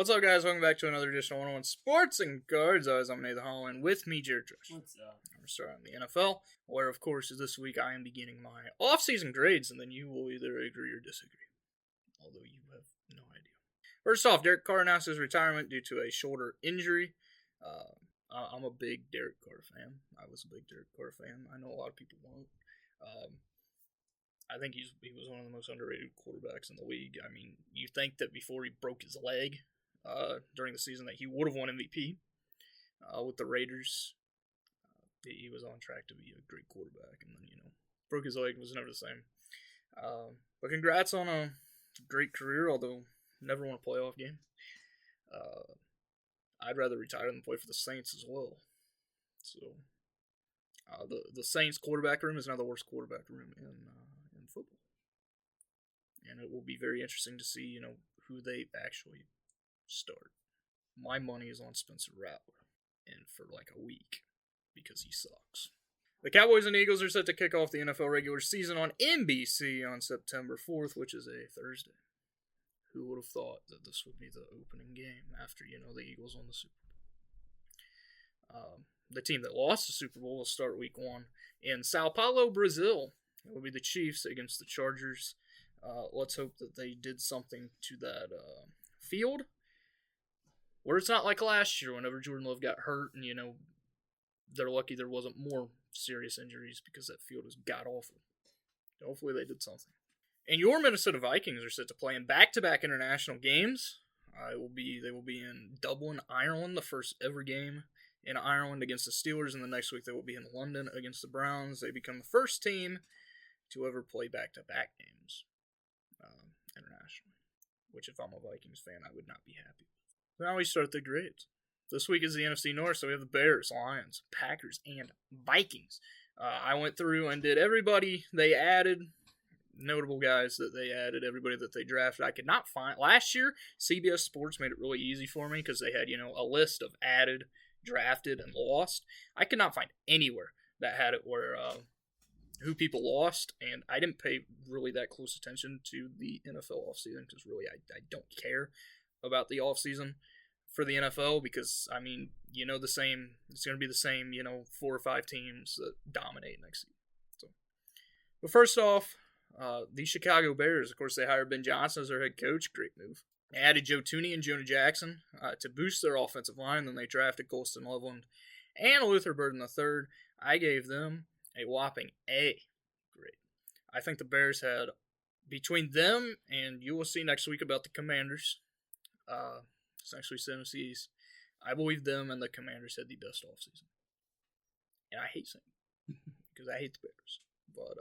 What's up, guys? Welcome back to another edition of 101 Sports and Cards. As I'm Nathan Hall, and with me, Jared Trish. What's up? We're starting the NFL, where, of course, this week I am beginning my off-season grades, and then you will either agree or disagree, although you have no idea. First off, Derek Carr announced his retirement due to a shoulder injury. I'm a big Derek Carr fan. I was a big Derek Carr fan. I know a lot of people won't. I think he was one of the most underrated quarterbacks in the league. I mean, you think that before he broke his leg during the season that he would have won MVP with the Raiders. He was on track to be a great quarterback, and then, broke his leg, was never the same. But congrats on a great career, although never won a playoff game. I'd rather retire than play for the Saints as well. So, the Saints quarterback room is now the worst quarterback room in football. And it will be very interesting to see, who they actually start. My money is on Spencer Rattler, and for like a week, because he sucks. The Cowboys and Eagles are set to kick off the NFL regular season on NBC on September 4th, which is a Thursday. Who would have thought that this would be the opening game after, the Eagles won the Super Bowl? The team that lost the Super Bowl will start week 1 in Sao Paulo, Brazil. It will be the Chiefs against the Chargers. Let's hope that they did something to that field, where it's not like last year whenever Jordan Love got hurt and, they're lucky there wasn't more serious injuries because that field was god-awful. Hopefully they did something. And your Minnesota Vikings are set to play in back-to-back international games. They will be in Dublin, Ireland, the first ever game in Ireland against the Steelers, and the next week they will be in London against the Browns. They become the first team to ever play back-to-back games internationally, which if I'm a Vikings fan, I would not be happy with. Now we start the grades. This week is the NFC North, so we have the Bears, Lions, Packers, and Vikings. I went through and did everybody they added, notable guys that they added, everybody that they drafted. I could not find. Last year, CBS Sports made it really easy for me because they had, a list of added, drafted, and lost. I could not find anywhere that had it where who people lost, and I didn't pay really that close attention to the NFL offseason because really I don't care about the offseason for the NFL because, the same, it's going to be the same, 4 or 5 teams that dominate next season. So, but first off, the Chicago Bears, of course, they hired Ben Johnson as their head coach. Great move. They added Joe Thuney and Jonah Jackson to boost their offensive line, and then they drafted Colston Loveland and Luther Burden III. I gave them a whopping A grade. I think the Bears had, between them, and you will see next week about the Commanders, it's actually NFC East, I believe them and the Commanders had the best offseason. And I hate saying it, because I hate the Bears. But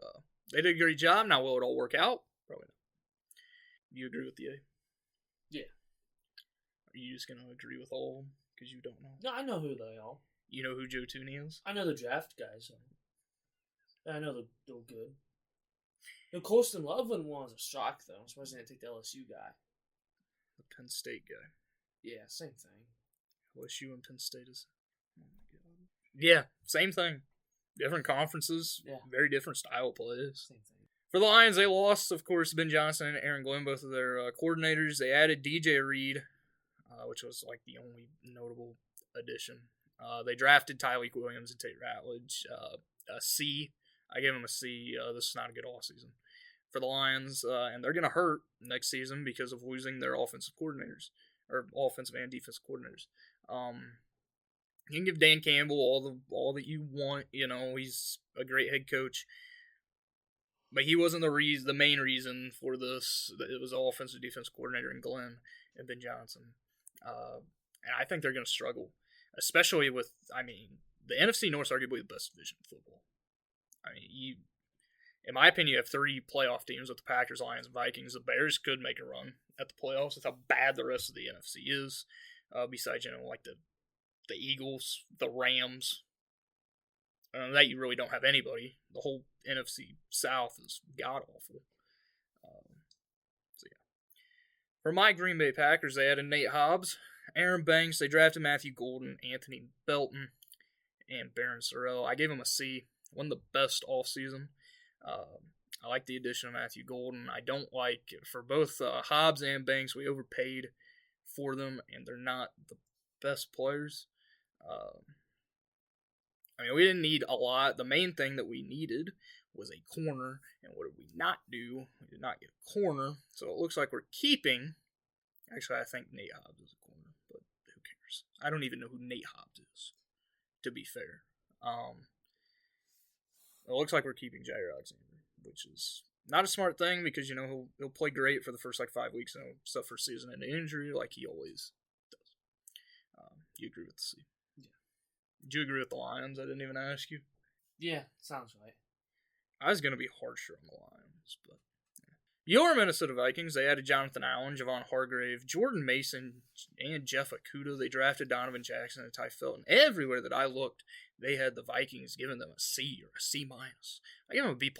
they did a great job. Now, will it all work out? Probably not. You agree with the A? Yeah. Are you just going to agree with all of them because you don't know? No, I know who they are. You know who Joe Thuney is? I know the draft guys. I know they're good. The Colston Loveland one was a shock, though. I'm surprised they didn't take the LSU guy. The Penn State guy. Yeah, same thing. LSU and Penn State is... Oh, my God. Yeah, same thing. Different conferences. Yeah. Very different style of plays. Same thing. For the Lions, they lost, of course, Ben Johnson and Aaron Glenn, both of their coordinators. They added DJ Reed, which was like the only notable addition. They drafted Tyleik Williams and Tate Ratledge. A C. I gave him a C. This is not a good offseason for the Lions, and they're going to hurt next season because of losing their offensive coordinators, or offensive and defensive coordinators. You can give Dan Campbell all that you want. He's a great head coach. But he wasn't the main reason for this. It was the offensive defensive coordinator in Glenn and Ben Johnson. And I think they're going to struggle, especially with, the NFC North is arguably the best division in football. In my opinion, you have 3 playoff teams with the Packers, Lions, and Vikings. The Bears could make a run at the playoffs with how bad the rest of the NFC is. Besides, like the Eagles, the Rams. That you really don't have anybody. The whole NFC South is god-awful. So, yeah. For my Green Bay Packers, they added Nate Hobbs, Aaron Banks. They drafted Matthew Golden, Anthony Belton, and Baron Sorrell. I gave him a C. One of the best offseason. I like the addition of Matthew Golden. I don't like, for both Hobbs and Banks, we overpaid for them, and they're not the best players. I mean, we didn't need a lot. The main thing that we needed was a corner, and what did we not do? We did not get a corner, so it looks like we're keeping. Actually, I think Nate Hobbs is a corner, but who cares? I don't even know who Nate Hobbs is, to be fair. It looks like we're keeping Jair Alexander, which is not a smart thing because, you know, he'll play great for the first, 5 weeks and he'll suffer season-ending injury like he always does. You agree with the C? Yeah. Do you agree with the Lions? I didn't even ask you. Yeah, sounds right. I was going to be harsher on the Lions, but your Minnesota Vikings, they added Jonathan Allen, Javon Hargrave, Jordan Mason, and Jeff Okudah. They drafted Donovan Jackson and Ty Felton. Everywhere that I looked, they had the Vikings giving them a C or a C-. I give them a B+.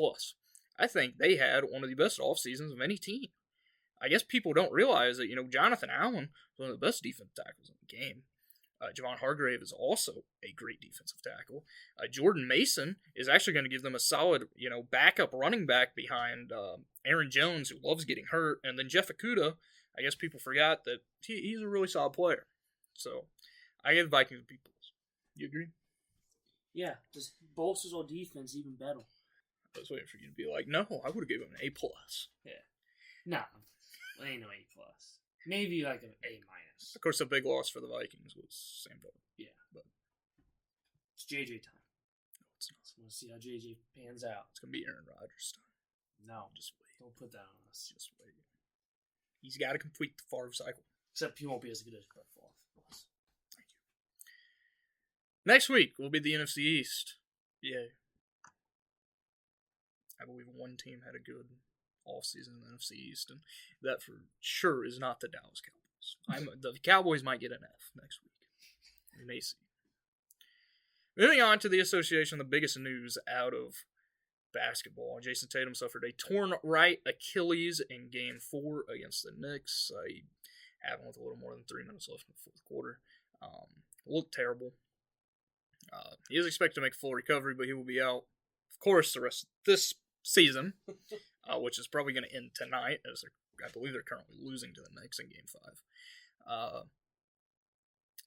I think they had one of the best off seasons of any team. I guess people don't realize that, you know, Jonathan Allen was one of the best defensive tackles in the game. Javon Hargrave is also a great defensive tackle. Jordan Mason is actually going to give them a solid, you know, backup running back behind Aaron Jones, who loves getting hurt. And then Jeff Okudah, I guess people forgot that he's a really solid player. So I give the Vikings a B+. You agree? Yeah, just bolsters our defense even better. I was waiting for you to be like, no, I would have given him an A+. Yeah. No, ain't no A+. Maybe like an A-. Of course, the big loss for the Vikings was Sam Darnold. Yeah. But it's JJ time. No, it's not. So we'll see how JJ pans out. It's going to be Aaron Rodgers' time. No. Just wait. Don't put that on us. Just wait. He's got to complete the Favre cycle. Except he won't be as good as Brett Favre was. Thank you. Next week will be the NFC East. Yay. I believe one team had a good offseason in the NFC East, and that for sure is not the Dallas Cowboys. The Cowboys might get an F next week. We may see. Moving on to the association, the biggest news out of basketball. Jason Tatum suffered a torn right Achilles in Game 4 against the Knicks. He happened with a little more than 3 minutes left in the fourth quarter. Looked terrible. He is expected to make a full recovery, but he will be out, of course, the rest of this season, which is probably going to end tonight, as I believe they're currently losing to the Knicks in Game 5.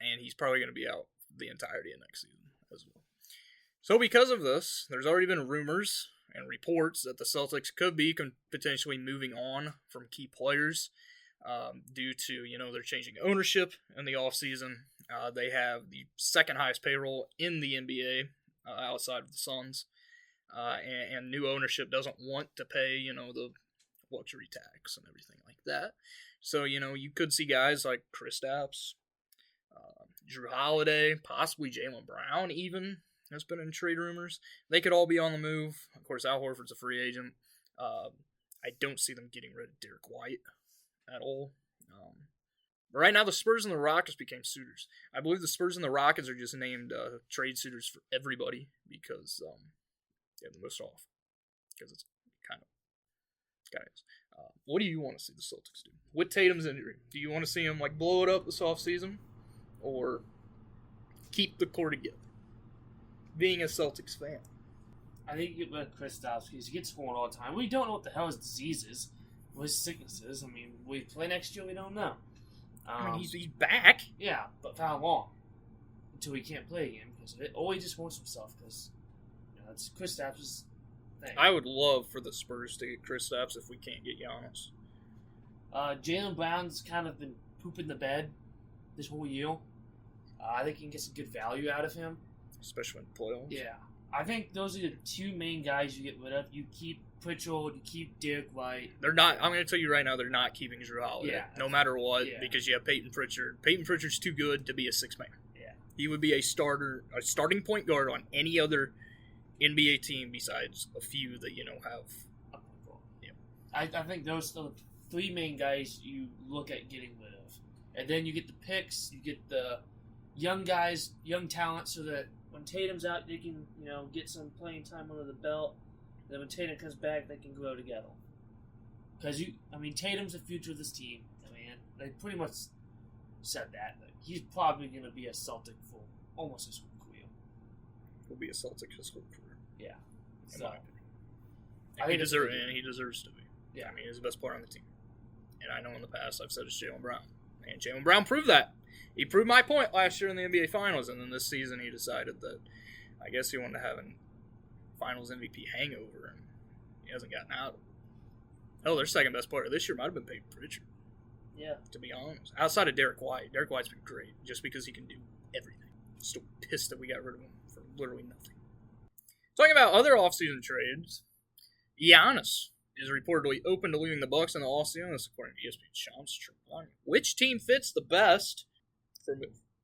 And he's probably going to be out the entirety of next season as well. So because of this, there's already been rumors and reports that the Celtics could be potentially moving on from key players due to, you know, they're changing ownership in the offseason. They have the second highest payroll in the NBA outside of the Suns. And new ownership doesn't want to pay, you know, the luxury tax and everything like that. So, you know, you could see guys like Kristaps, Drew Holiday, possibly Jaylen Brown even has been in trade rumors. They could all be on the move. Of course, Al Horford's a free agent. I don't see them getting rid of Derek White at all. But right now, the Spurs and the Rockets became suitors. I believe the Spurs and the Rockets are just named trade suitors for everybody because they have the most off. Because it's kind of is. What do you want to see the Celtics do with Tatum's injury? Do you want to see him like blow it up this offseason, or keep the core together? Being a Celtics fan, I think you get with Kristaps because he gets torn all the time. We don't know what the hell his disease is, what his sickness is. I mean, we play next year, we don't know. I mean, he's back. Yeah, but for how long? Until he can't play again because of it. Or he just wants himself because, you know, it's Kristaps' thing. I would love for the Spurs to get Kristaps if we can't get Giannis. Jaylen Brown's kind of been pooping the bed this whole year. I think you can get some good value out of him. Especially in the playoffs. Yeah. I think those are the two main guys you get rid of. You keep Pritchard, you keep Derek White. They're not. I'm going to tell you right now, they're not keeping Drew Holiday. Yeah. No matter what, because you have Peyton Pritchard. Peyton Pritchard's too good to be a six-man. Yeah. He would be a starting point guard on any other NBA team besides a few that, you know, have. Yeah. I think those are the three main guys you look at getting rid of. And then you get the picks, you get the young guys, young talent, so that when Tatum's out, they can, you know, get some playing time under the belt. Then when Tatum comes back, they can grow together. Because, Tatum's the future of this team. I mean, they pretty much said that. He's probably going to be a Celtic for almost his whole career. He'll be a Celtic his whole career. Yeah. In my opinion. He deserves to be. Yeah. I mean, he's the best player on the team. And I know in the past I've said it's Jaylen Brown. And Jaylen Brown proved that. He proved my point last year in the NBA Finals, and then this season he decided that I guess he wanted to have a Finals MVP hangover, and he hasn't gotten out of it. Hell, their second best player this year might have been Peyton Pritchard. Yeah. To be honest. Outside of Derek White. Derek White's been great just because he can do everything. Still pissed that we got rid of him for literally nothing. Talking about other offseason trades, Giannis is reportedly open to leaving the Bucks in the offseason. This according to ESPN Shams. Which team fits the best for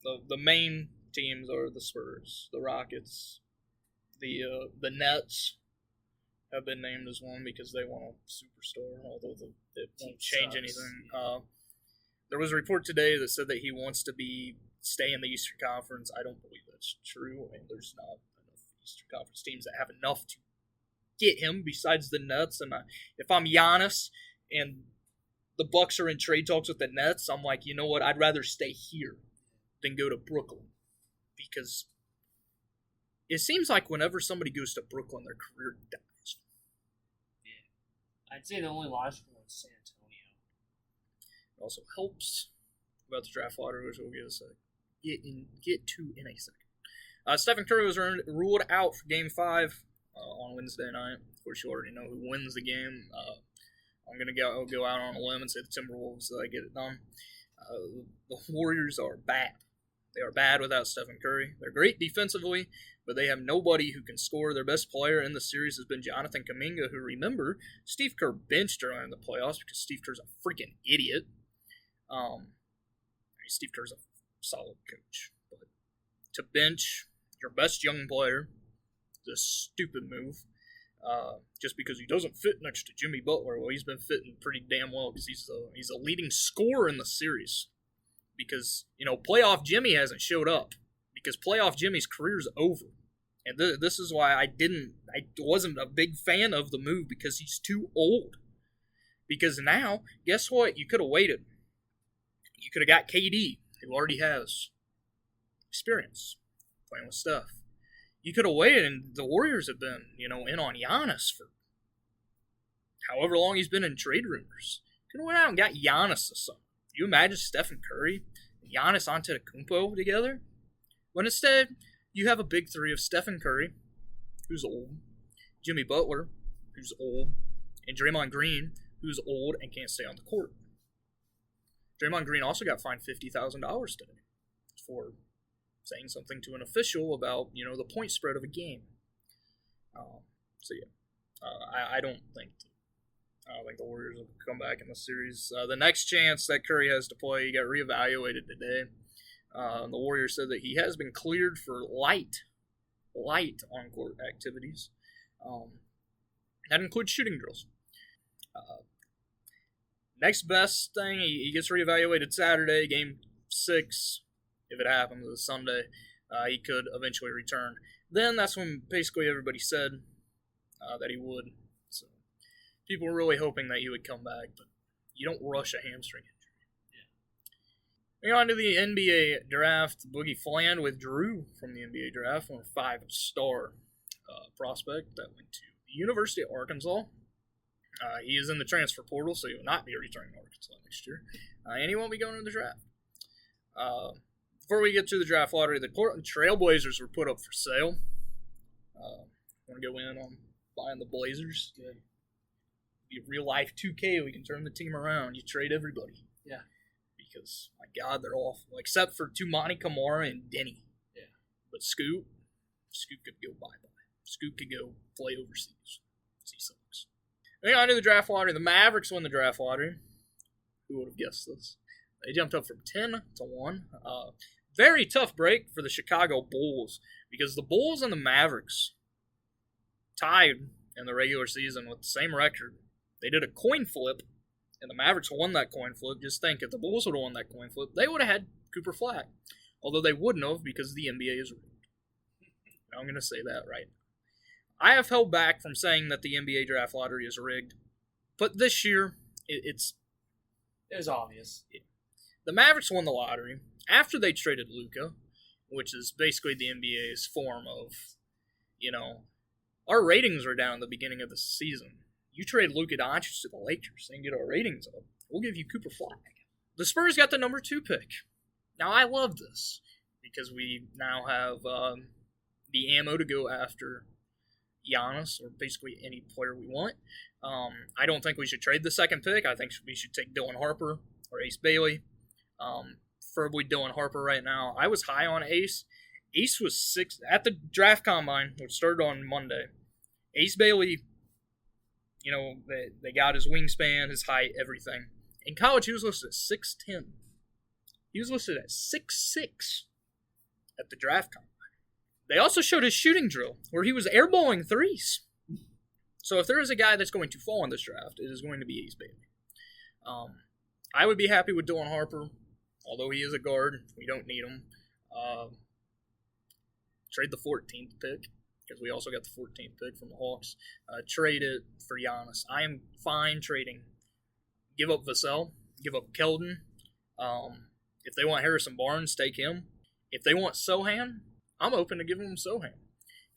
the main teams are the Spurs, the Rockets, the Nets have been named as one because they want a superstar, although it won't change anything. There was a report today that said that he wants to stay in the Eastern Conference. I don't believe that's true. I mean, there's not enough Eastern Conference teams that have enough to get him besides the Nets. And if I'm Giannis and the Bucks are in trade talks with the Nets, I'm like, you know what? I'd rather stay here than go to Brooklyn, because it seems like whenever somebody goes to Brooklyn, their career dies. Yeah, I'd say the only logical one is San Antonio. It also helps about the draft lottery, which we'll get to in a second. Stephen Curry was ruled out for Game 5 on Wednesday night. Of course, you already know who wins the game. I'm going to go out on a limb and say the Timberwolves get it done. The Warriors are bad. They are bad without Stephen Curry. They're great defensively, but they have nobody who can score. Their best player in the series has been Jonathan Kuminga, who, remember, Steve Kerr benched earlier in the playoffs because Steve Kerr's a freaking idiot. Steve Kerr's a solid coach, but to bench your best young player is a stupid move. Just because he doesn't fit next to Jimmy Butler. Well, he's been fitting pretty damn well because he's a leading scorer in the series. Because, playoff Jimmy hasn't showed up. Because playoff Jimmy's career's over. And this is why I wasn't a big fan of the move, because he's too old. Because now, guess what? You could have waited. You could have got KD, who already has experience playing with Steph. You could have waited, and the Warriors have been, in on Giannis for however long he's been in trade rumors. You could have went out and got Giannis this summer. Can you imagine Stephen Curry and Giannis Antetokounmpo together? But instead, you have a big three of Stephen Curry, who's old, Jimmy Butler, who's old, and Draymond Green, who's old and can't stay on the court. Draymond Green also got fined $50,000 today for saying something to an official about, the point spread of a game. I don't think the Warriors will come back in the series. The next chance that Curry has to play, he got reevaluated today. The Warriors said that he has been cleared for light on-court activities. That includes shooting drills. Next best thing, he gets reevaluated Saturday, Game 6. If it happens, it's Sunday, he could eventually return. Then that's when basically everybody said that he would. So people were really hoping that he would come back, but you don't rush a hamstring injury. Yeah. Moving on to the NBA draft, Boogie Fland withdrew from the NBA draft from a 5-star prospect that went to the University of Arkansas. He is in the transfer portal, so he will not be returning to Arkansas next year. And he won't be going to the draft. Before we get to the draft lottery, the Portland Trailblazers were put up for sale. Want to go in on buying the Blazers? Good. Be real life 2K. We can turn the team around. You trade everybody. Yeah. Because, my God, they're awful. Except for Tumani Kamara and Denny. Yeah. But Scoot could go bye-bye. Scoot could go play overseas. He sucks. Moving on to the draft lottery. The Mavericks won the draft lottery. Who would have guessed this? They jumped up from 10 to 1. Very tough break for the Chicago Bulls, because the Bulls and the Mavericks tied in the regular season with the same record. They did a coin flip, and the Mavericks won that coin flip. Just think, if the Bulls would have won that coin flip, they would have had Cooper Flag. Although they wouldn't have, because the NBA is rigged. I'm going to say that right now. I have held back from saying that the NBA draft lottery is rigged, but this year, it was obvious. The Mavericks won the lottery after they traded Luka, which is basically the NBA's form of, our ratings are down at the beginning of the season. You trade Luka Doncic to the Lakers and get our ratings up, we'll give you Cooper Flag. the Spurs got the number 2 pick. Now, I love this because we now have the ammo to go after Giannis, or basically any player we want. I don't think we should trade the second pick. I think we should take Dylan Harper or Ace Bailey. Preferably Dylan Harper right now. I was high on Ace. Ace was 6 at the draft combine, which started on Monday. Ace Bailey, they got his wingspan, his height, everything. In college, he was listed at 6'10". He was listed at 6'6" at the draft combine. They also showed his shooting drill, where he was airballing threes. So if there is a guy that's going to fall in this draft, it is going to be Ace Bailey. I would be happy with Dylan Harper, although he is a guard. We don't need him. Trade the 14th pick, because we also got the 14th pick from the Hawks. Trade it for Giannis. I am fine trading. Give up Vassell. Give up Keldon. If they want Harrison Barnes, take him. If they want Sohan, I'm open to giving them Sohan.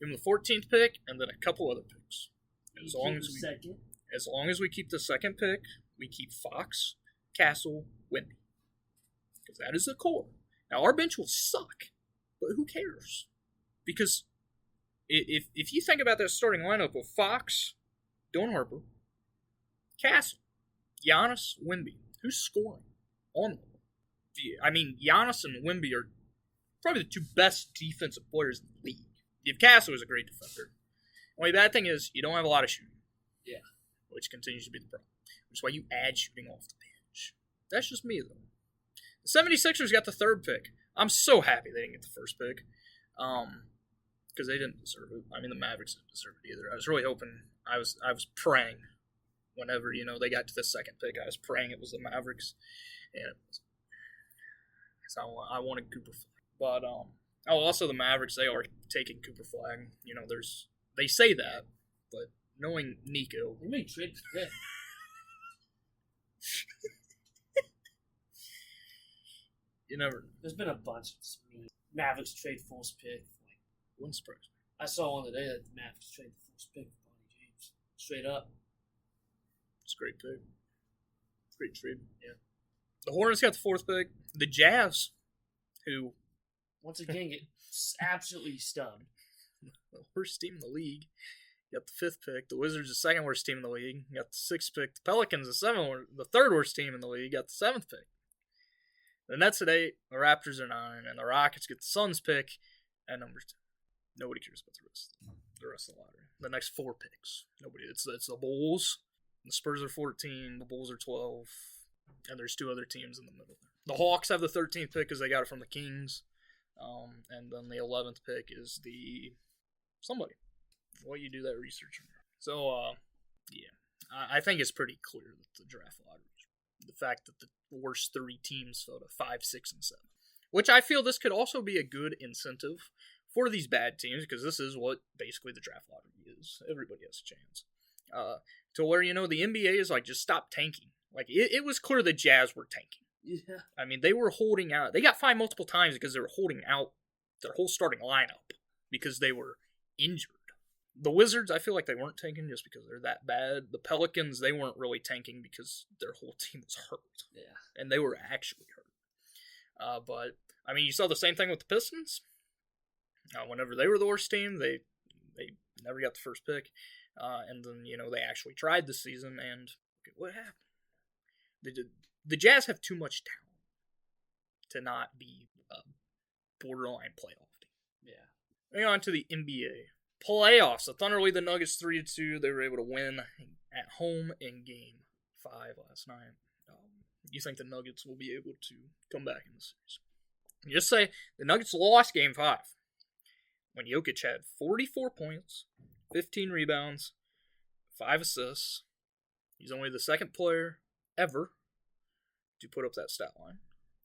Give them the 14th pick and then a couple other picks. As long as we keep the second pick, we keep Fox, Castle, Wemby. Because that is the core. Now, our bench will suck, but who cares? Because if you think about that starting lineup of Fox, Dylan Harper, Castle, Giannis, Wemby, who's scoring on them? I mean, Giannis and Wemby are probably the 2 best defensive players in the league. If Castle is a great defender. Only bad thing is you don't have a lot of shooting. Yeah. Which continues to be the problem. Which is why you add shooting off the bench. That's just me, though. The 76ers got the 3rd pick. I'm so happy they didn't get the 1st pick. Because they didn't deserve it. I mean, the Mavericks didn't deserve it either. I was really hoping, I was praying whenever, they got to the 2nd pick. I was praying it was the Mavericks. And it wasn't. So I wanted Cooper Flag. But, also the Mavericks, they are taking Cooper Flag. They say that, but knowing Nico. They may trade the pick. You never know. There's been a bunch of this Mavericks trade false pick. Wouldn't surprise me. I saw one today that the Mavericks trade the false pick for Bonnie James. Straight up. It's a great pick. Great trade. Yeah. The Hornets got the 4th pick. The Jazz, who once again get absolutely stunned. The worst team in the league. You got the 5th pick. The Wizards, the 2nd worst team in the league. You got the 6th pick. The Pelicans, the 3rd worst team in the league. You got the 7th pick. The Nets at 8. The Raptors are 9. And the Rockets get the Suns pick at number 10. Nobody cares about the rest of the lottery. The next 4 picks. Nobody. It's the Bulls. The Spurs are 14. The Bulls are 12. And there's 2 other teams in the middle. The Hawks have the 13th pick because they got it from the Kings. And then the 11th pick is somebody. Well, you do that research. So, yeah. I think it's pretty clear that the draft lottery, the fact that the worst 3 teams fell to 5, 6, and 7. Which I feel this could also be a good incentive for these bad teams, because this is what basically the draft lottery is. Everybody has a chance. To where, the NBA is like, just stop tanking. Like, it was clear the Jazz were tanking. Yeah. I mean, they were holding out. They got fined multiple times because they were holding out their whole starting lineup because they were injured. The Wizards, I feel like they weren't tanking just because they're that bad. The Pelicans, they weren't really tanking because their whole team was hurt. Yeah. And they were actually hurt. But, I mean, you saw the same thing with the Pistons. Whenever they were the worst team, they never got the 1st pick. And then, they actually tried this season, and what happened? The Jazz have too much talent to not be a borderline playoff team. Yeah. Moving on to the NBA playoffs. The Thunder lead the Nuggets 3-2. They were able to win at home in Game 5 last night. You think the Nuggets will be able to come back in the series? Just say the Nuggets lost Game 5 when Jokic had 44 points, 15 rebounds, 5 assists. He's only the 2nd player ever to put up that stat line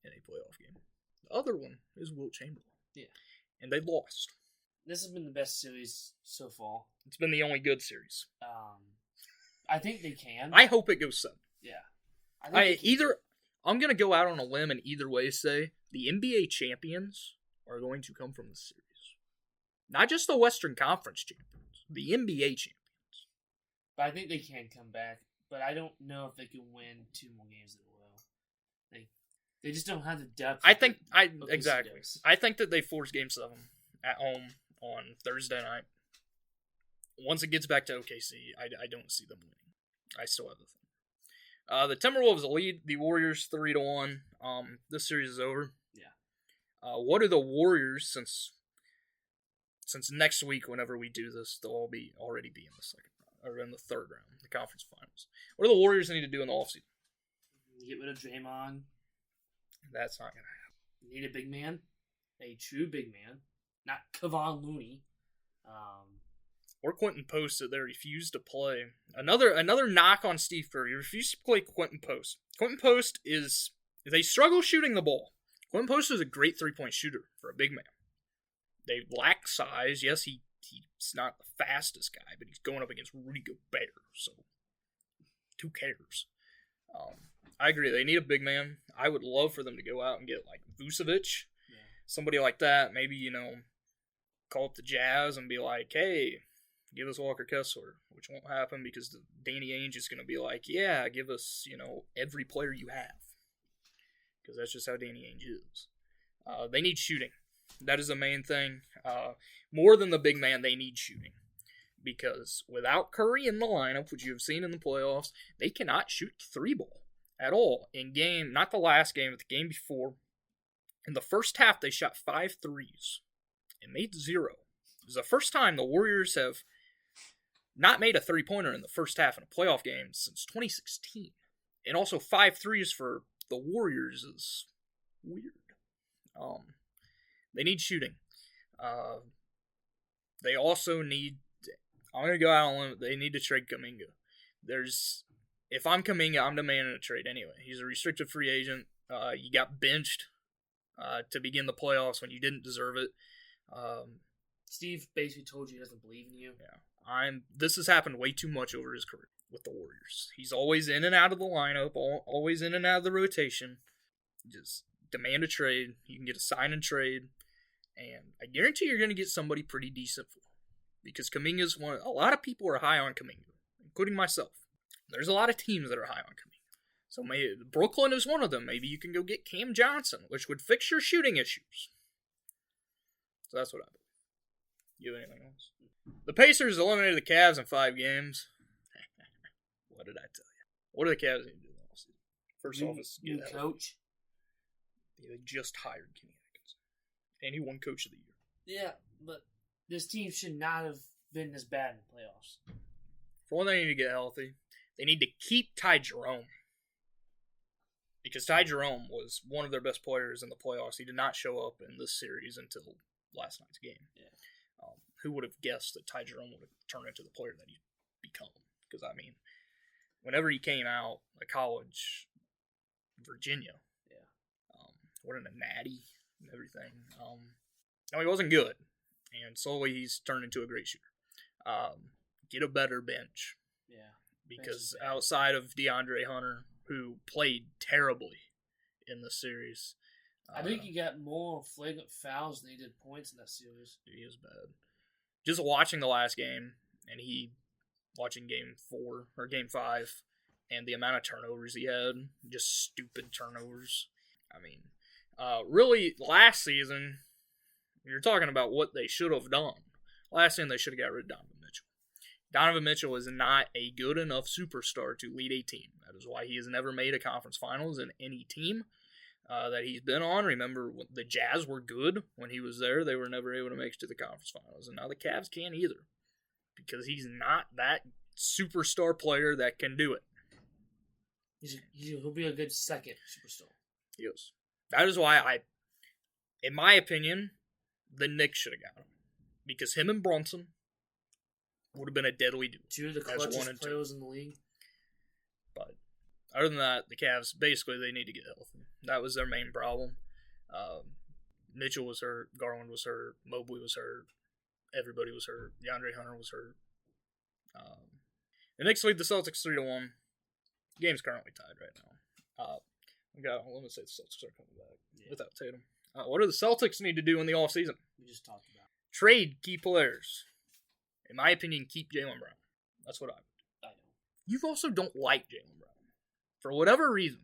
in a playoff game. The other one is Wilt Chamberlain. Yeah. And they lost. This has been the best series so far. It's been the only good series. I think they can. I hope it goes 7. Yeah. I'm going to go out on a limb and either way say the NBA champions are going to come from the series. Not just the Western Conference champions, the NBA champions. But I think they can come back. But I don't know if they can win 2 more games in a row. They just don't have the depth. Exactly. I think that they force Game 7 at home on Thursday night. Once it gets back to OKC, I don't see them winning. I still have the thing. The Timberwolves lead the Warriors 3-1. This series is over. Yeah. What are the Warriors, since next week, whenever we do this, they'll already be in the second round, or in the third round, the conference finals. What do the Warriors need to do in the offseason? Get rid of Draymond. That's not going to happen. You need a big man. A true big man. Not Kevon Looney. Or Quentin Post that they refused to play. Another knock on Steve Kerr. He refused to play Quentin Post. Quentin Post they struggle shooting the ball. Quentin Post is a great three-point shooter for a big man. They lack size. Yes, he's not the fastest guy, but he's going up against Rudy Gobert, so who cares? I agree. They need a big man. I would love for them to go out and get like Vucevic, somebody like that. Maybe, call up the Jazz and be like, hey, give us Walker Kessler, which won't happen because Danny Ainge is going to be like, yeah, give us, every player you have. Because that's just how Danny Ainge is. They need shooting. That is the main thing. More than the big man, they need shooting. Because without Curry in the lineup, which you have seen in the playoffs, they cannot shoot the three ball at all. Not the last game, but the game before. In the first half, they shot 5 threes and made 0. It was the first time the Warriors have not made a three-pointer in the first half in a playoff game since 2016. And also 5 threes for the Warriors is weird. They need shooting. They also need... I'm going to go out on a limb. They need to trade Kuminga. If I'm Kuminga, I'm demanding a trade anyway. He's a restricted free agent. You got benched to begin the playoffs when you didn't deserve it. Steve basically told you he doesn't believe in you. Yeah, this has happened way too much over his career with the Warriors. He's always in and out of the lineup, always in and out of the rotation. Just demand a trade. You can get a sign and trade, and I guarantee you're going to get somebody pretty decent for him. Because Kuminga's a lot of people are high on Kuminga, including myself. There's a lot of teams that are high on Kuminga. So maybe Brooklyn is one of them. Maybe you can go get Cam Johnson, which would fix your shooting issues. So that's what I believe. You have anything else? The Pacers eliminated the Cavs in 5 games. What did I tell you? What do the Cavs need to do last season? First off, is new coach. They just hired Kenny Atkinson. And he won Coach of the Year. Yeah, but this team should not have been this bad in the playoffs. For one, they need to get healthy. They need to keep Ty Jerome. Because Ty Jerome was one of their best players in the playoffs. He did not show up in this series until last night's game. Yeah. Who would have guessed that Ty Jerome would have turned into the player that he's become? Because, whenever he came out of college, Virginia, winning a natty and everything, he wasn't good. And slowly he's turned into a great shooter. Get a better bench. Yeah. Because outside of DeAndre Hunter, who played terribly in the series. I think he got more flagrant fouls than he did points in that series. He is bad. Just watching the last game, and watching game 4, or game 5, and the amount of turnovers he had, just stupid turnovers. Really, last season, you're talking about what they should have done. Last season, they should have got rid of Donovan Mitchell. Donovan Mitchell is not a good enough superstar to lead a team. That is why he has never made a conference finals in any team that he's been on. Remember, the Jazz were good when he was there. They were never able to make it to the conference finals. And now the Cavs can't either. Because he's not that superstar player that can do it. He'll be a good second superstar. He is. That is why in my opinion, the Knicks should have got him. Because him and Brunson would have been a deadly duo. 2 of the clutchest players in the league. But other than that, the Cavs, basically, they need to get healthy. That was their main problem. Mitchell was hurt. Garland was hurt. Mobley was hurt. Everybody was hurt. DeAndre Hunter was hurt. The Knicks lead the Celtics 3-1. The game's currently tied right now. Let me say the Celtics are coming back without Tatum. What do the Celtics need to do in the offseason? We just talked about trade key players. In my opinion, keep Jaylen Brown. That's what I know. You also don't like Jaylen Brown. For whatever reason,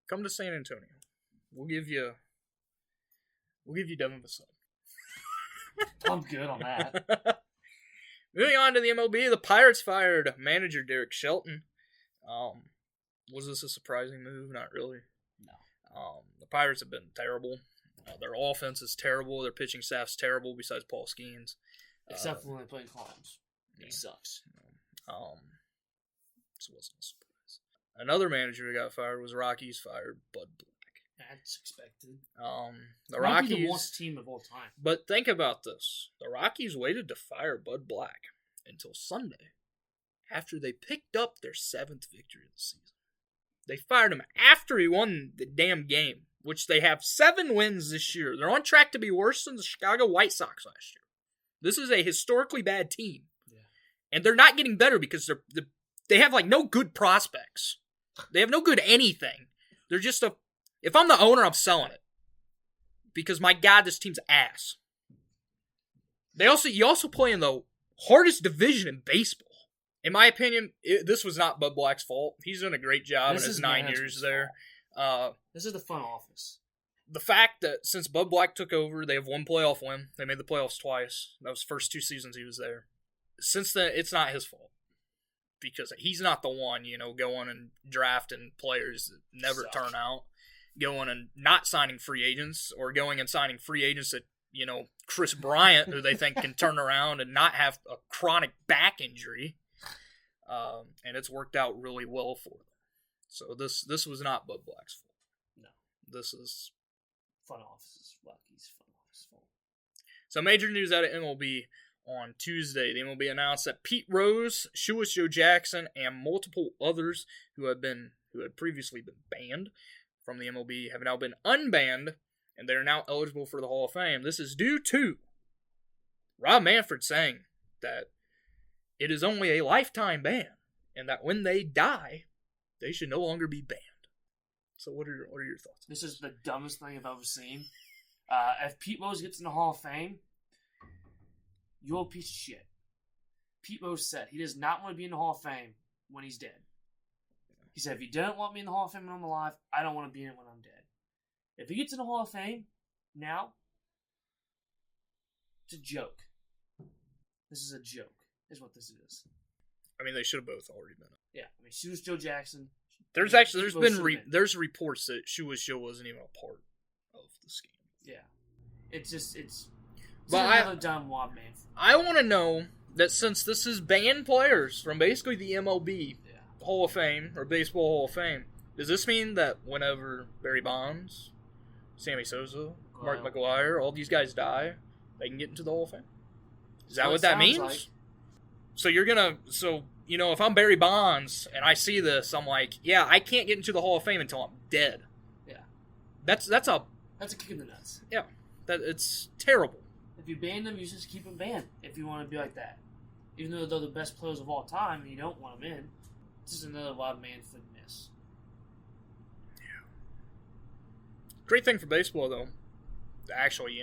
come to San Antonio. We'll give you Devin Vassell. I'm good on that. Moving on to the MLB, the Pirates fired manager Derek Shelton. Was this a surprising move? Not really. No. The Pirates have been terrible. Their offense is terrible. Their pitching staff's terrible. Besides Paul Skeens, Except for when they play Cardinals, he sucks. This wasn't a surprise. Another manager who got fired was Rockies fired Bud Black. That's expected. The Rockies, be the worst team of all time. But think about this: the Rockies waited to fire Bud Black until Sunday, after they picked up their 7th victory of the season. They fired him after he won the damn game, which they have 7 wins this year. They're on track to be worse than the Chicago White Sox last year. This is a historically bad team, and they're not getting better because they have like no good prospects. They have no good anything. They're just a. If I'm the owner, I'm selling it. Because, my God, this team's ass. You also play in the hardest division in baseball. In my opinion, this was not Bud Black's fault. He's done a great job in his 9 years there. This is the front office. The fact that since Bud Black took over, they have 1 playoff win. They made the playoffs twice. That was the first 2 seasons he was there. Since then, it's not his fault. Because he's not the one, going and drafting players that never turn out. Going and not signing free agents, or going and signing free agents that, Chris Bryant, who they think can turn around and not have a chronic back injury. And it's worked out really well for them. So this was not Bud Black's fault. No. This is front office's Rockies front office fault. So major news out of MLB on Tuesday. The MLB announced that Pete Rose, Shoeless Joe Jackson, and multiple others who had previously been banned from the MLB have now been unbanned, and they are now eligible for the Hall of Fame. This is due to Rob Manfred saying that it is only a lifetime ban, and that when they die, they should no longer be banned. So what are your thoughts? This is the dumbest thing I've ever seen. If Pete Rose gets in the Hall of Fame, you're a piece of shit. Pete Rose said he does not want to be in the Hall of Fame when he's dead. He said, if you don't want me in the Hall of Fame when I'm alive, I don't want to be in it when I'm dead. If he gets in the Hall of Fame now, it's a joke. This is a joke, is what this is. I mean, they should have both already been. Yeah, I mean, Shoeless Joe Jackson. There's there's reports that Shoeless Joe wasn't even a part of the scheme. Yeah, it's another dumb wob, man. I want to know that since this is banned players from basically the MLB Hall of Fame or Baseball Hall of Fame, does this mean that whenever Barry Bonds, Sammy Sosa, Mark McGwire, all these guys die, they can get into the Hall of Fame? Is that what that means? Like. So if I'm Barry Bonds and I see this, I'm like, yeah, I can't get into the Hall of Fame until I'm dead. Yeah. That's a kick in the nuts. Yeah. It's terrible. If you ban them, you just keep them banned if you want to be like that. Even though they're the best players of all time and you don't want them in. It's just another Rob Manfred miss. Yeah. Great thing for baseball, though, to actually,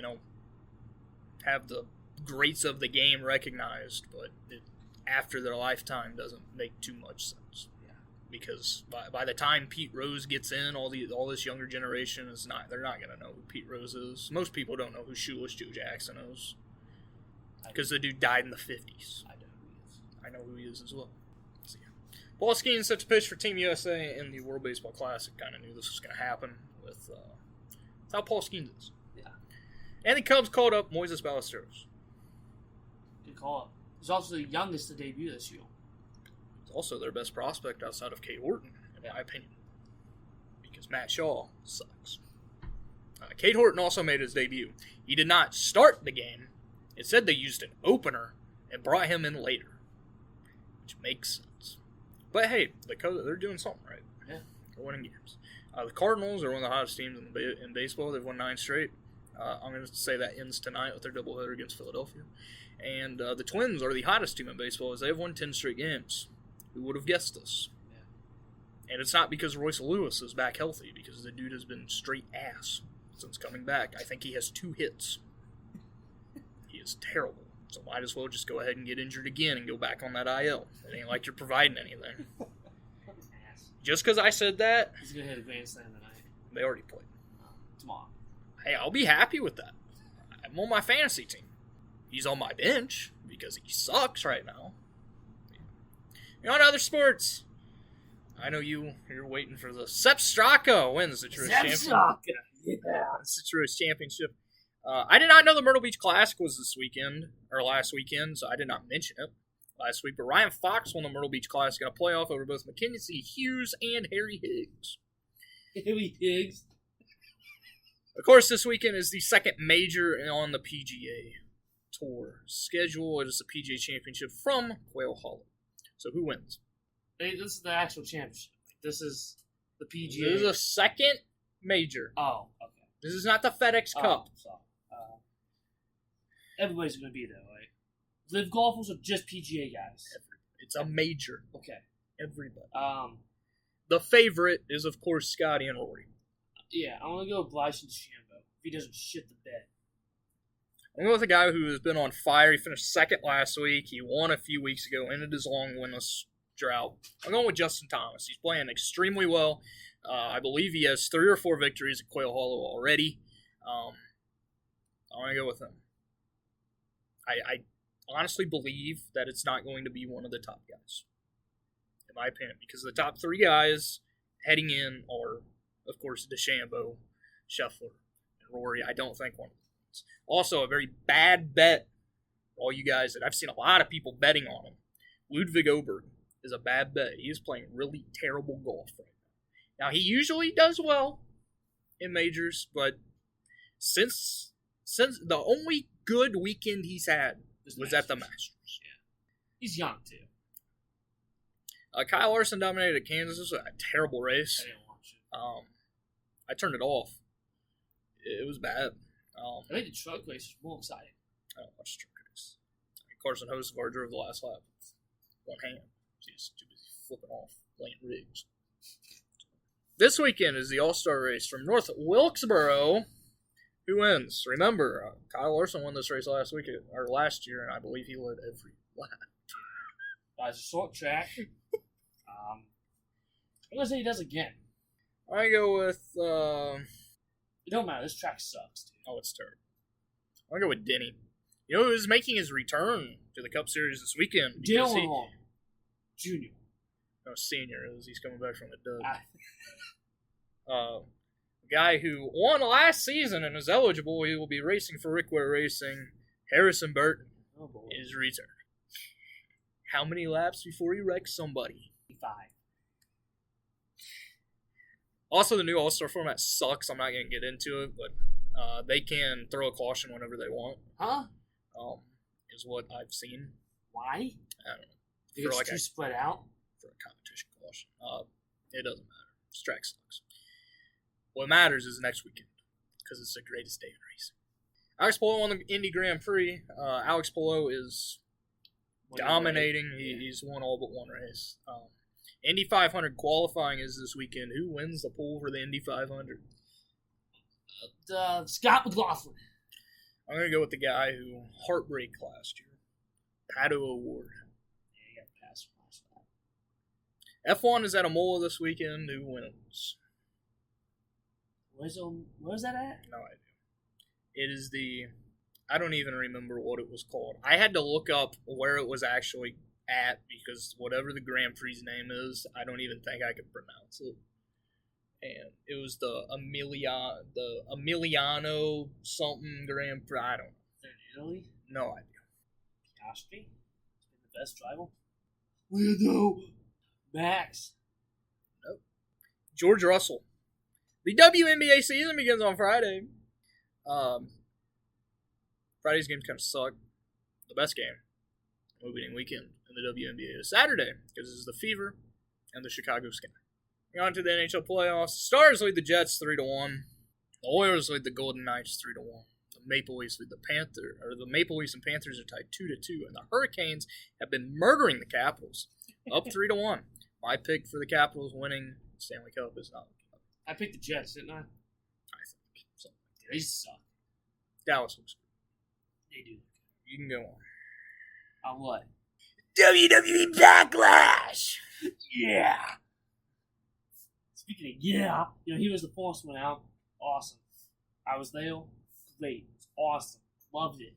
have the greats of the game recognized, but after their lifetime doesn't make too much sense. Yeah. Because by the time Pete Rose gets in, all this younger generation they're not going to know who Pete Rose is. Most people don't know who Shoeless Joe Jackson is. Because the dude died in the 50s. I know who he is as well. So, yeah. Paul Skeens set to pitch for Team USA in the World Baseball Classic. Kind of knew this was going to happen with how Paul Skeens is. Yeah. And the Cubs called up Moises Ballesteros. Good call up. He's also the youngest to debut this year. He's also their best prospect outside of Cade Horton, in my opinion. Because Matt Shaw sucks. Cade Horton also made his debut. He did not start the game. It said they used an opener and brought him in later. Which makes sense. But hey, they're doing something right. Yeah. They're winning games. The Cardinals are one of the hottest teams in baseball. They've won 9 straight. I'm going to say that ends tonight with their doubleheader against Philadelphia. And the Twins are the hottest team in baseball as they have won 10 straight games. Who would have guessed this? Yeah. And it's not because Royce Lewis is back healthy, because the dude has been straight ass since coming back. I think he has 2 hits. He is terrible. So might as well just go ahead and get injured again and go back on that IL. It ain't like you're providing anything. Just because I said that. He's going to hit a grand slam tonight. They already played. Come on. Hey, I'll be happy with that. I'm on my fantasy team. He's on my bench because he sucks right now. On other sports, I know you're waiting for the Sepp Straka wins the Truist Championship. Yeah. It's the Truist Championship. I did not know the Myrtle Beach Classic was this weekend, or last weekend, so I did not mention it last week. But Ryan Fox won the Myrtle Beach Classic in a playoff over both Mackenzie Hughes and Harry Higgs. Harry Higgs. Of course, this weekend is the second major on the PGA Tour schedule. It is the PGA Championship from Quail Hollow. So who wins? Hey, this is the actual championship. This is the PGA. This is the second major. Oh, okay. This is not the FedEx Cup. So, everybody's going to be there, right? Live golfers or just PGA guys? It's a major. Okay. Everybody. The favorite is, of course, Scotty and Rory. Yeah, I'm going to go with Bryson DeChambeau if he doesn't shit the bed. I'm going with a guy who has been on fire. He finished second last week. He won a few weeks ago, ended his long winless drought. I'm going with Justin Thomas. He's playing extremely well. I believe he has 3 or 4 victories at Quail Hollow already. I'm going to go with him. I honestly believe that it's not going to be one of the top guys, in my opinion, because the top 3 guys heading in are, of course, DeChambeau, Scheffler, and Rory. I don't think one of them. Also, a very bad bet for all you guys that I've seen a lot of people betting on him. Ludwig Oberg is a bad bet. He is playing really terrible golf right now. Now, he usually does well in majors, but since the only good weekend he's had was at the Masters. Yeah. He's young, too. Kyle Larson dominated Kansas. This was a terrible race. I didn't watch it. I turned it off. It was bad. I think the truck race was more exciting. I don't watch truck race. Carson Hocevar drove the last lap with one hand. He's too busy flipping off, laying rigs. This weekend is the All-Star race from North Wilkesboro. Who wins? Remember, Kyle Larson won this race last year, and I believe he led every lap. It's a short track. I'm going to say he does again. I go with... It don't matter. This track sucks, dude. Oh, it's terrible. I'm going to go with Denny. You know who's making his return to the Cup Series this weekend? Dylan Jr. No, senior. He's coming back from the dub. Guy who won last season and is eligible. He will be racing for Rickware Racing. Harrison Burton is returned. How many laps before he wrecks somebody? 5. Also, the new All-Star format sucks. I'm not going to get into it, but they can throw a caution whenever they want. Huh? Is what I've seen. Why? I don't know. It's too spread out? For a competition caution. It doesn't matter. This track sucks. What matters is next weekend, because it's the greatest day in racing. Alex Palou won the Indy Grand Prix. Alex Palou is dominating. He's won all but one race. Indy 500 qualifying is this weekend. Who wins the pool for the Indy 500? Scott McLaughlin. I'm going to go with the guy who heartbreak last year. Pato O'Ward. Yeah, he got passed last time. F1 is at Imola this weekend. Who wins? Where's that at? No idea. It is I don't even remember what it was called. I had to look up where it was actually at because whatever the Grand Prix name is, I don't even think I could pronounce it. And it was the Emiliano something Grand Prix. I don't know. Is it in Italy? No idea. Piastri? He's been the best driver. Weirdo. Max. Nope. George Russell. The WNBA season begins on Friday. Friday's games kind of suck. The best game, opening weekend in the WNBA, is Saturday because this is the Fever and the Chicago Sky. On to the NHL playoffs. Stars lead the Jets 3-1. The Oilers lead the Golden Knights 3-1. The Maple Leafs lead the Maple Leafs and Panthers are tied 2-2, and the Hurricanes have been murdering the Capitals, up 3-1. My pick for the Capitals winning Stanley Cup is not. I picked the Jets, didn't I? I think so. They suck. Dallas looks good. They do. You can go on. On what? WWE Backlash! Yeah! Speaking of he was the first one out. Awesome. I was there. Great. It was awesome. Loved it.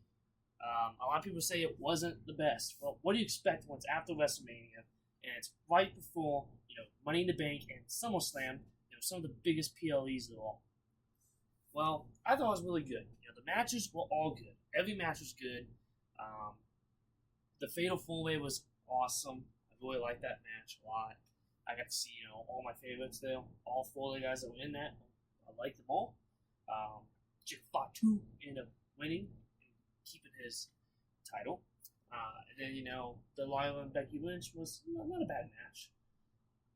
A lot of people say it wasn't the best. Well, what do you expect when it's after WrestleMania and it's right before Money in the Bank and SummerSlam? Some of the biggest PLEs of all. Well, I thought it was really good. The matches were all good. Every match was good. The Fatal 4-Way was awesome. I really liked that match a lot. I got to see all my favorites there. All 4 of the guys that were in that. I liked them all. Jeff Fatu ended up winning and keeping his title. And then, the Lila and Becky Lynch was not a bad match.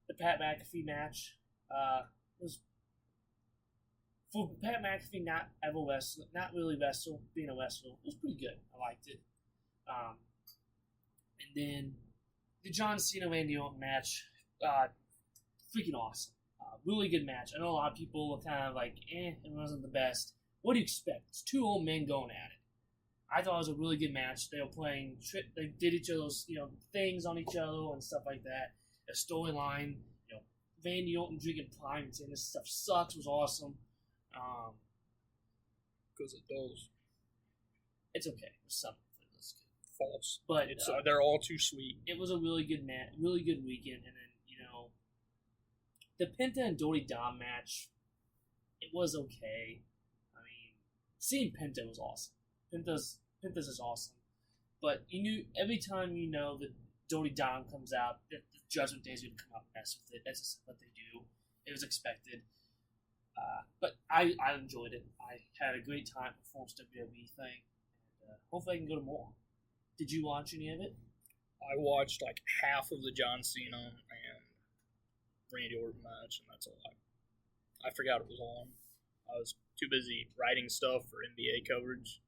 The Pat McAfee match was, for Pat McAfee not really being a wrestler, it was pretty good. I liked it. And then the John Cena Randy Orton match, freaking awesome. Really good match. I know a lot of people were kind of like, it wasn't the best. What do you expect? It's 2 old men going at it. I thought it was a really good match. They were playing, they did each other's, things on each other and stuff like that. A storyline, Randy Orton drinking Prime and saying this stuff sucks was awesome. Because it does. It's okay. It was something. It's good. False. But they're all too sweet. It was a really good match, really good weekend, and then the Penta and Dory Dom match. It was okay. I mean, seeing Penta was awesome. Penta's is awesome, but you knew every time that Dory Dom comes out, that the Judgment Day is going to come out and mess with it. That's just what they do. It was expected. But I enjoyed it. I had a great time performing the WWE thing. And hopefully I can go to more. Did you watch any of it? I watched like half of the John Cena and Randy Orton match, and that's all. I forgot it was on. I was too busy writing stuff for NBA coverage,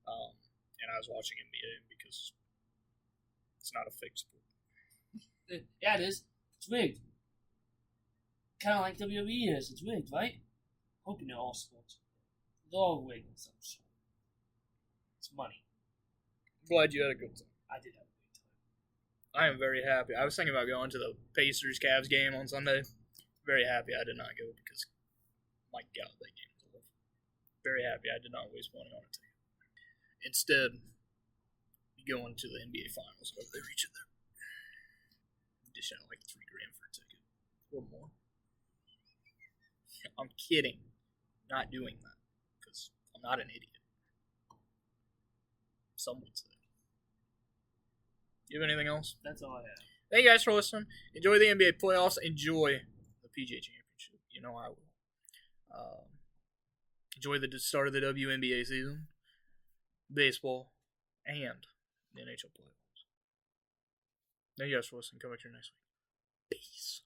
and I was watching NBA because it's not a fake sport. Yeah, it is. It's rigged. Kind of like WWE is. It's rigged, right? Hope you know all sports. They're all rigged in some sort. It's money. Glad you had a good time. I did have a great time. I am very happy. I was thinking about going to the Pacers-Cavs game on Sunday. Very happy I did not go because, my God, that game was awful. Very happy I did not waste money on it. Instead, going to the NBA Finals. I hope they reach it there. Dish out like $3,000 for a ticket or more. I'm kidding. Not doing that because I'm not an idiot. Some would say. You have anything else? That's all I have. Thank you guys for listening. Enjoy the NBA playoffs. Enjoy the PGA Championship. You know I will. Enjoy the start of the WNBA season, baseball, and the NHL playoffs. Thank you guys for listening. Come back here next week. Peace.